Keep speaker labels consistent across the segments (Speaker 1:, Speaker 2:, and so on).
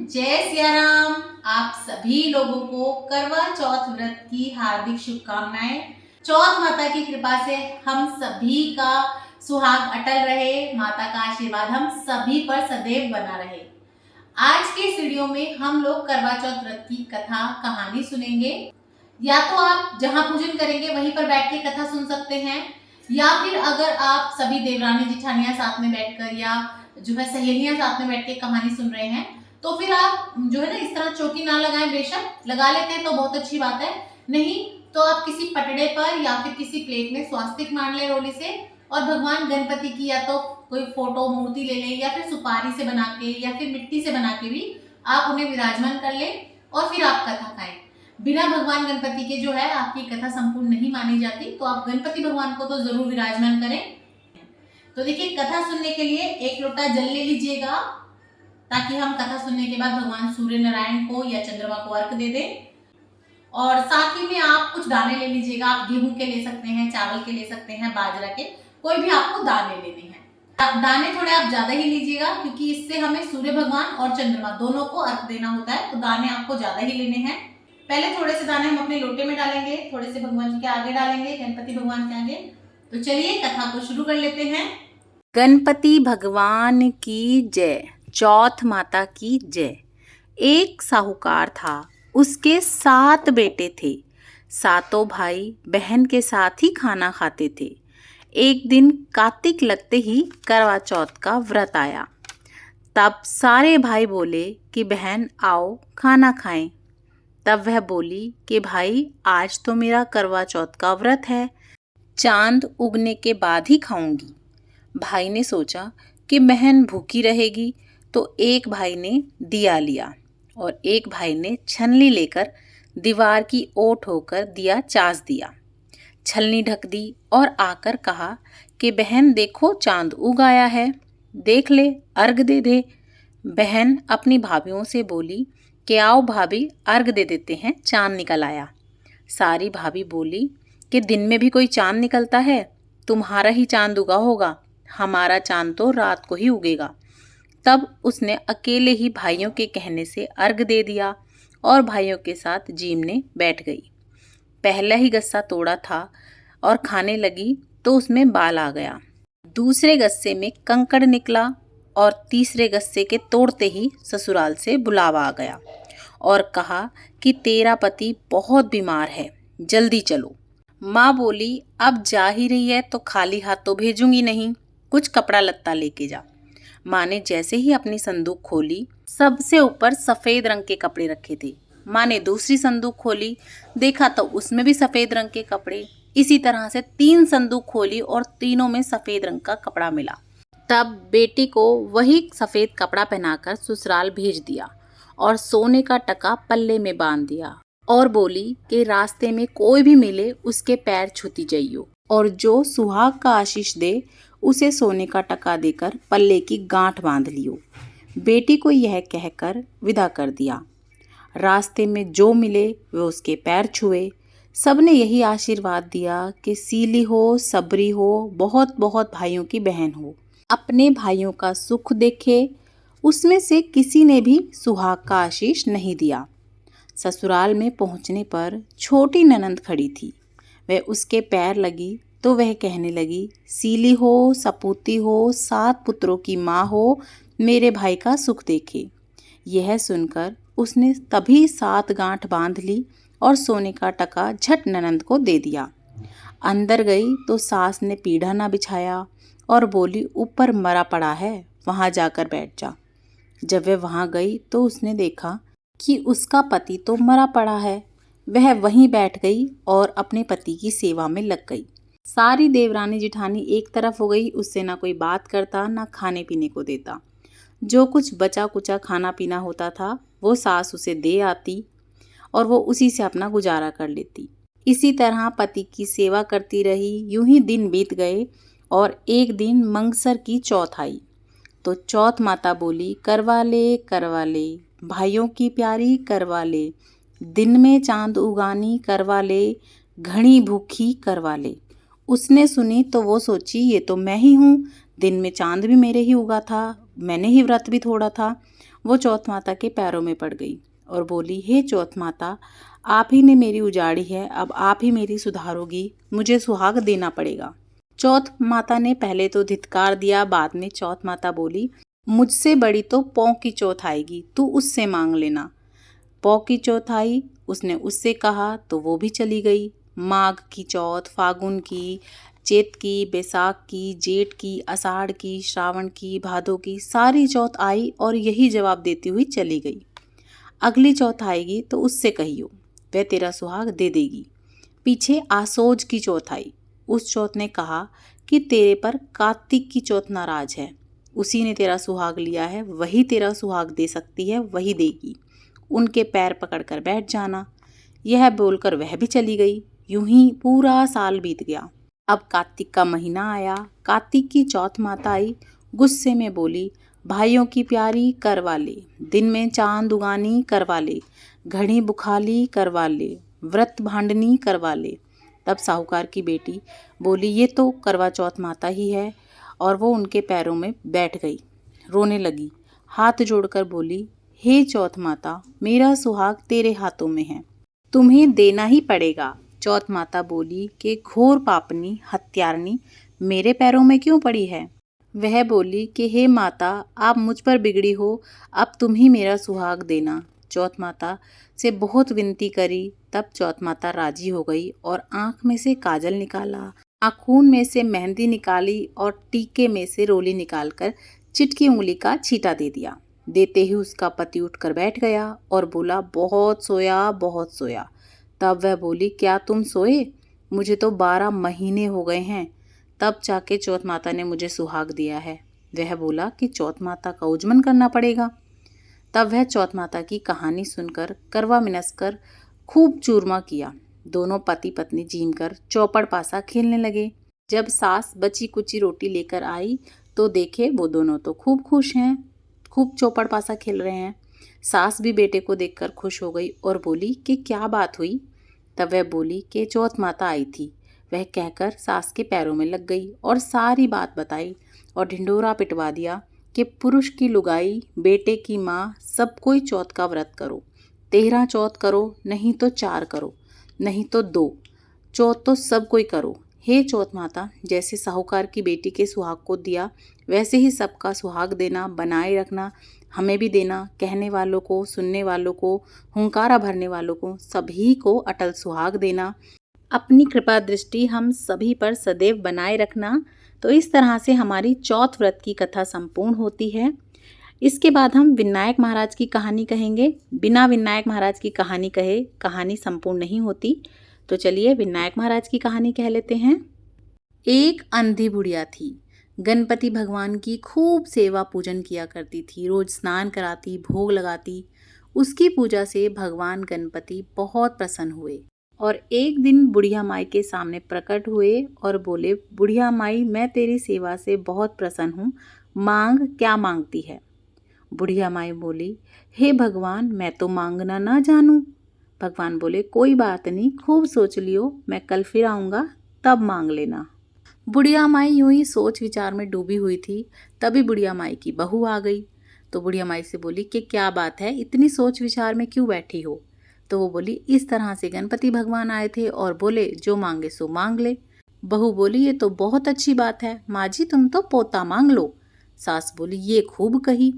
Speaker 1: जय सिया राम। आप सभी लोगों को करवा चौथ व्रत की हार्दिक शुभकामनाएं। चौथ माता की कृपा से हम सभी का सुहाग अटल रहे, माता का आशीर्वाद हम सभी पर सदैव बना रहे। आज के इस वीडियो में हम लोग करवा चौथ व्रत की कथा कहानी सुनेंगे। या तो आप जहां पूजन करेंगे वहीं पर बैठ के कथा सुन सकते हैं, या फिर अगर आप सभी देवरानी जिठानियां साथ में बैठकर या जो है सहेलियां साथ में बैठ के कहानी सुन रहे हैं तो फिर आप जो है ना इस तरह चौकी ना लगाएं। बेशक लगा लेते हैं तो बहुत अच्छी बात है, नहीं तो आप किसी पटड़े पर या फिर किसी प्लेट में स्वास्तिक मान लें रोली से, और भगवान गणपति की या तो कोई फोटो मूर्ति ले लें या फिर सुपारी से बना के या फिर मिट्टी से बना के भी आप उन्हें विराजमान कर लें और फिर आप कथा खाएं। बिना भगवान गणपति के जो है आपकी कथा संपूर्ण नहीं मानी जाती, तो आप गणपति भगवान को तो जरूर विराजमान करें। तो देखिए, कथा सुनने के लिए एक लोटा जल ले लीजिएगा ताकि हम कथा सुनने के बाद भगवान सूर्य नारायण को या चंद्रमा को अर्घ दे दें। और साथ ही में आप कुछ दाने ले लीजिएगा। आप गेहूं के ले सकते हैं, चावल के ले सकते हैं, बाजरा के, कोई भी आपको दाने लेने हैं। दाने थोड़े आप ज्यादा ही लीजिएगा क्योंकि इससे हमें सूर्य भगवान और चंद्रमा दोनों को अर्घ देना होता है, तो दाने आपको ज्यादा ही लेने हैं। पहले थोड़े से दाने हम अपने लोटे में डालेंगे, थोड़े से भगवान जी के आगे डालेंगे, गणपति भगवान के आगे। तो चलिए कथा को शुरू कर लेते हैं।
Speaker 2: गणपति भगवान की जय। चौथ माता की जय। एक साहूकार था, उसके 7 बेटे थे। सातों भाई बहन के साथ ही खाना खाते थे। एक दिन कार्तिक लगते ही करवा चौथ का व्रत आया। तब सारे भाई बोले कि बहन आओ खाना खाएं। तब वह बोली कि भाई आज तो मेरा करवा चौथ का व्रत है, चांद उगने के बाद ही खाऊंगी। भाई ने सोचा कि बहन भूखी रहेगी, तो एक भाई ने दिया लिया और एक भाई ने छलनी लेकर दीवार की ओट होकर दिया चास दिया। छलनी ढक दी और आकर कहा कि बहन देखो चांद उग आया है, देख ले अर्घ दे दे। बहन अपनी भाभीयों से बोली कि आओ भाभी अर्घ दे देते हैं, चांद निकल आया। सारी भाभी बोली कि दिन में भी कोई चांद निकलता है, तुम्हारा ही चांद उगा होगा, हमारा चांद तो रात को ही उगेगा। तब उसने अकेले ही भाइयों के कहने से अर्घ दे दिया और भाइयों के साथ जीमने बैठ गई। पहला ही गस्सा तोड़ा था और खाने लगी तो उसमें बाल आ गया। दूसरे गस्से में कंकड़ निकला और तीसरे गस्से के तोड़ते ही ससुराल से बुलावा आ गया और कहा कि तेरा पति बहुत बीमार है, जल्दी चलो। माँ बोली अब जा ही रही है तो खाली हाथ तो भेजूंगी नहीं, कुछ कपड़ा लत्ता लेके जा। माँ ने जैसे ही अपनी संदूक खोली, सबसे ऊपर सफेद रंग के कपड़े रखे थे। माँ ने दूसरी संदूक खोली, देखा तो उसमें भी सफेद रंग के कपड़े। इसी तरह से 3 संदूक खोली और तीनों में सफेद रंग का कपड़ा मिला। तब बेटी को वही सफेद कपड़ा पहनाकर ससुराल भेज दिया और सोने का टका पल्ले में बांध दिया और बोली कि रास्ते में कोई भी मिले उसके पैर छूती जाइयो और जो सुहाग का आशीष दे उसे सोने का टका देकर पल्ले की गांठ बांध लियो। बेटी को यह कहकर विदा कर दिया। रास्ते में जो मिले वे उसके पैर छुए। सबने यही आशीर्वाद दिया कि सीली हो, सबरी हो, बहुत बहुत भाइयों की बहन हो, अपने भाइयों का सुख देखे। उसमें से किसी ने भी सुहाग का आशीष नहीं दिया। ससुराल में पहुंचने पर छोटी ननंद खड़ी थी। वह उसके पैर लगी तो वह कहने लगी, सीली हो, सपूती हो, 7 पुत्रों की माँ हो, मेरे भाई का सुख देखे। यह सुनकर उसने तभी 7 गांठ बांध ली और सोने का टका झट ननंद को दे दिया। अंदर गई तो सास ने पीढ़ा ना बिछाया और बोली ऊपर मरा पड़ा है, वहाँ जाकर बैठ जा। जब वह वहाँ गई तो उसने देखा कि उसका पति तो मरा पड़ा है। वह वहीं बैठ गई और अपने पति की सेवा में लग गई। सारी देवरानी जिठानी एक तरफ हो गई, उससे ना कोई बात करता ना खाने पीने को देता। जो कुछ बचा कुचा खाना पीना होता था वो सास उसे दे आती और वो उसी से अपना गुजारा कर लेती। इसी तरह पति की सेवा करती रही। यूं ही दिन बीत गए और एक दिन मंगसर की चौथ आई तो चौथ माता बोली करवा ले, भाइयों की प्यारी करवा ले, दिन में चांद उगानी करवा ले, घनी भूखी करवा ले। उसने सुनी तो वो सोची ये तो मैं ही हूँ, दिन में चांद भी मेरे ही उगा था, मैंने ही व्रत भी तोड़ा था। वो चौथ माता के पैरों में पड़ गई और बोली, हे चौथ माता, आप ही ने मेरी उजाड़ी है, अब आप ही मेरी सुधारोगी, मुझे सुहाग देना पड़ेगा। चौथ माता ने पहले तो धिक्कार दिया, बाद में चौथ माता बोली, मुझसे बड़ी तो पौ की चौथ आएगी, तू उससे मांग लेना। पौ की चौथ आई, उसने उससे कहा तो वो भी चली गई। माघ की चौथ, फागुन की, चैत की, बैसाख की, जेठ की, आषाढ़ की, श्रावण की, भादो की, सारी चौथ आई और यही जवाब देती हुई चली गई। अगली चौथ आएगी तो उससे कहियो, वह तेरा सुहाग दे देगी। पीछे आसोज की चौथ आई, उस चौथ ने कहा कि तेरे पर कार्तिक की चौथ नाराज है, उसी ने तेरा सुहाग लिया है, वही तेरा सुहाग दे सकती है, वही देगी, उनके पैर पकड़कर बैठ जाना। यह बोलकर वह भी चली गई। यूं ही पूरा साल बीत गया। अब कार्तिक का महीना आया। कार्तिक की चौथ माता आई, गुस्से में बोली, भाइयों की प्यारी करवा ले, दिन में चांद उगानी करवा ले, घड़ी बुखाली करवा ले, व्रत भांडनी करवा ले। तब साहूकार की बेटी बोली, ये तो करवा चौथ माता ही है, और वो उनके पैरों में बैठ गई, रोने लगी, हाथ जोड़कर बोली, हे चौथ माता, मेरा सुहाग तेरे हाथों में है, तुम्हें देना ही पड़ेगा। चौथ माता बोली कि घोर पापनी हत्यारनी मेरे पैरों में क्यों पड़ी है। वह बोली कि हे माता, आप मुझ पर बिगड़ी हो, अब तुम ही मेरा सुहाग देना। चौथ माता से बहुत विनती करी, तब चौथ माता राजी हो गई और आँख में से काजल निकाला, नाखून में से मेहंदी निकाली और टीके में से रोली निकालकर चिटकी उंगली का छींटा दे दिया। देते ही उसका पति उठकर बैठ गया और बोला, बहुत सोया, बहुत सोया। तब वह बोली, क्या तुम सोए? मुझे तो 12 महीने हो गए हैं, तब जाके चौथ माता ने मुझे सुहाग दिया है। वह बोला कि चौथ माता का उजमन करना पड़ेगा। तब वह चौथ माता की कहानी सुनकर करवा मिनसकर खूब चूरमा किया। दोनों पति पत्नी जीम कर चौपड़ पासा खेलने लगे। जब सास बची कुची रोटी लेकर आई तो देखे वो दोनों तो खूब खुश हैं, खूब चौपड़ पासा खेल रहे हैं। सास भी बेटे को देखकर खुश हो गई और बोली कि क्या बात हुई। तब वह बोली कि चौथ माता आई थी। वह कहकर सास के पैरों में लग गई और सारी बात बताई और ढिंढोरा पिटवा दिया कि पुरुष की लुगाई, बेटे की माँ, सब कोई चौथ का व्रत करो, 13 चौथ करो, नहीं तो 4 करो, नहीं तो 2 चौथ तो सब कोई करो। हे चौथ माता, जैसे साहूकार की बेटी के सुहाग को दिया, वैसे ही सबका सुहाग देना, बनाए रखना, हमें भी देना। कहने वालों को, सुनने वालों को, हुंकारा भरने वालों को, सभी को अटल सुहाग देना। अपनी कृपा दृष्टि हम सभी पर सदैव बनाए रखना। तो इस तरह से हमारी चौथ व्रत की कथा संपूर्ण होती है। इसके बाद हम विनायक महाराज की कहानी कहेंगे। बिना विनायक महाराज की कहानी कहे कहानी संपूर्ण नहीं होती। तो चलिए विनायक महाराज की कहानी कह लेते हैं। एक अंधी बुढ़िया थी। गणपति भगवान की खूब सेवा पूजन किया करती थी, रोज स्नान कराती, भोग लगाती। उसकी पूजा से भगवान गणपति बहुत प्रसन्न हुए और एक दिन बुढ़िया माई के सामने प्रकट हुए और बोले, बुढ़िया माई, मैं तेरी सेवा से बहुत प्रसन्न हूँ, मांग, क्या मांगती है। बुढ़िया माई बोली, हे भगवान, मैं तो मांगना ना जानूं। भगवान बोले, कोई बात नहीं, खूब सोच लियो, मैं कल फिर आऊँगा, तब मांग लेना। बुढ़िया माई यूं ही सोच विचार में डूबी हुई थी। तभी बुढ़िया माई की बहू आ गई। तो बुढ़िया माई से बोली कि क्या बात है, इतनी सोच विचार में क्यों बैठी हो। तो वो बोली, इस तरह से गणपति भगवान आए थे और बोले जो मांगे सो मांग ले। बहू बोली, ये तो बहुत अच्छी बात है, माँ जी तुम तो पोता मांग लो। सास बोली, ये खूब कही।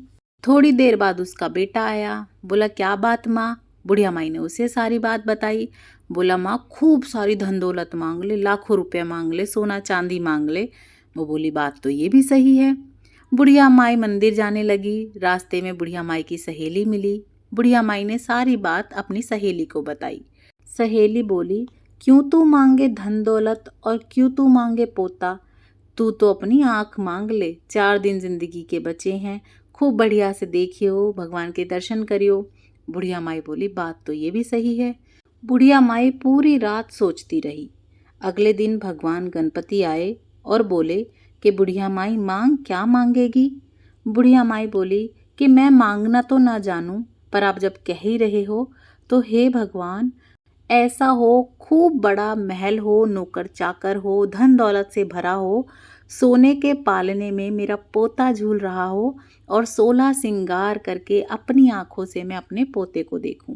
Speaker 2: थोड़ी देर बाद उसका बेटा आया। बोला, क्या बात माँ। बुढ़िया माई ने उसे सारी बात बताई। बोला, माँ खूब सारी धन दौलत मांग ले, लाखों रुपया मांग ले, सोना चांदी मांग ले। वो बोली, बात तो ये भी सही है। बुढ़िया माई मंदिर जाने लगी। रास्ते में बुढ़िया माई की सहेली मिली। बुढ़िया माई ने सारी बात अपनी सहेली को बताई। सहेली बोली, क्यों तू मांगे धन दौलत और क्यों तू मांगे पोता, तू तो अपनी आँख मांग ले, 4 दिन जिंदगी के बचे हैं, खूब बढ़िया से देखियो, भगवान के दर्शन करियो। बुढ़िया माई बोली, बात तो ये भी सही है। बुढ़िया माई पूरी रात सोचती रही। अगले दिन भगवान गणपति आए और बोले कि बुढ़िया माई मांग, क्या मांगेगी। बुढ़िया माई बोली कि मैं मांगना तो ना जानूं, पर आप जब कह ही रहे हो तो हे भगवान, ऐसा हो खूब बड़ा महल हो, नौकर चाकर हो, धन दौलत से भरा हो, सोने के पालने में मेरा पोता झूल रहा हो और 16 श्रृंगार करके अपनी आंखों से मैं अपने पोते को देखूं।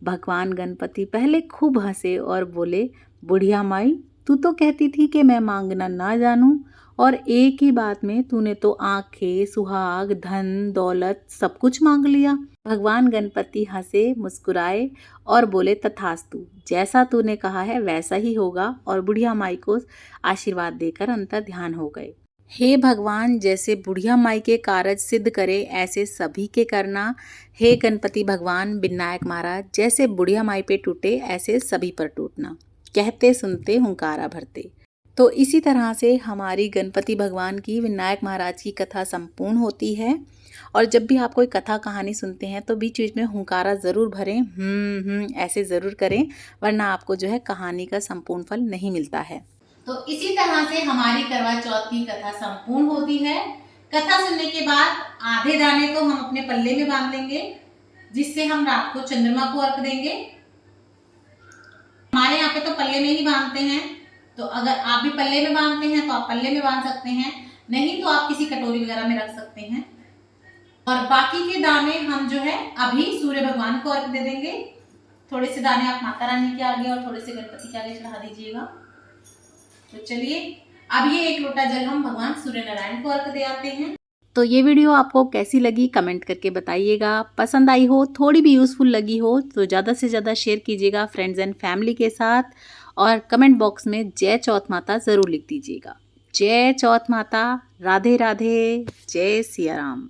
Speaker 2: भगवान गणपति पहले खूब हंसे और बोले, बुढ़िया माई, तू तो कहती थी कि मैं मांगना ना जानूं, और एक ही बात में तूने तो आंखें, सुहाग, धन, दौलत सब कुछ मांग लिया। भगवान गणपति हंसे, मुस्कुराए और बोले, तथास्तु, जैसा तूने कहा है वैसा ही होगा, और बुढ़िया माई को आशीर्वाद देकर अंतर ध्यान हो गए। हे भगवान, जैसे बुढ़िया माई के कारज सिद्ध करे ऐसे सभी के करना। हे गणपति भगवान विनायक महाराज, जैसे बुढ़िया माई पे टूटे ऐसे सभी पर टूटना। कहते सुनते हुंकारा भरते। तो इसी तरह से हमारी गणपति भगवान की, विनायक महाराज की कथा संपूर्ण होती है। और जब भी आप कोई कथा कहानी सुनते हैं तो बीच बीच में हुंकारा ज़रूर भरें, ऐसे ज़रूर करें, वरना आपको जो है कहानी का संपूर्ण फल नहीं मिलता है।
Speaker 1: तो इसी तरह से हमारी करवा चौथ की कथा संपूर्ण होती है। कथा सुनने के बाद आधे दाने तो हम अपने पल्ले में बांध लेंगे, जिससे हम रात को चंद्रमा को अर्घ देंगे। हमारे यहाँ पे तो पल्ले में ही बांधते हैं, तो अगर आप भी पल्ले में बांधते हैं तो आप पल्ले में बांध सकते हैं, नहीं तो आप किसी कटोरी वगैरह में रख सकते हैं। और बाकी के दाने हम जो है अभी सूर्य भगवान को अर्घ दे देंगे। थोड़े से दाने आप माता रानी के आगे और थोड़े से गणपति के आगे चढ़ा दीजिएगा। तो चलिए, अब ये 1 लोटा जल हम भगवान सूर्य नारायण को अर्घ दे आते हैं।
Speaker 2: तो ये वीडियो आपको कैसी लगी कमेंट करके बताइएगा। पसंद आई हो, थोड़ी भी यूज़फुल लगी हो तो ज़्यादा से ज़्यादा शेयर कीजिएगा फ्रेंड्स एंड फैमिली के साथ, और कमेंट बॉक्स में जय चौथ माता ज़रूर लिख दीजिएगा। जय चौथ माता, राधे राधे, जय सिया राम।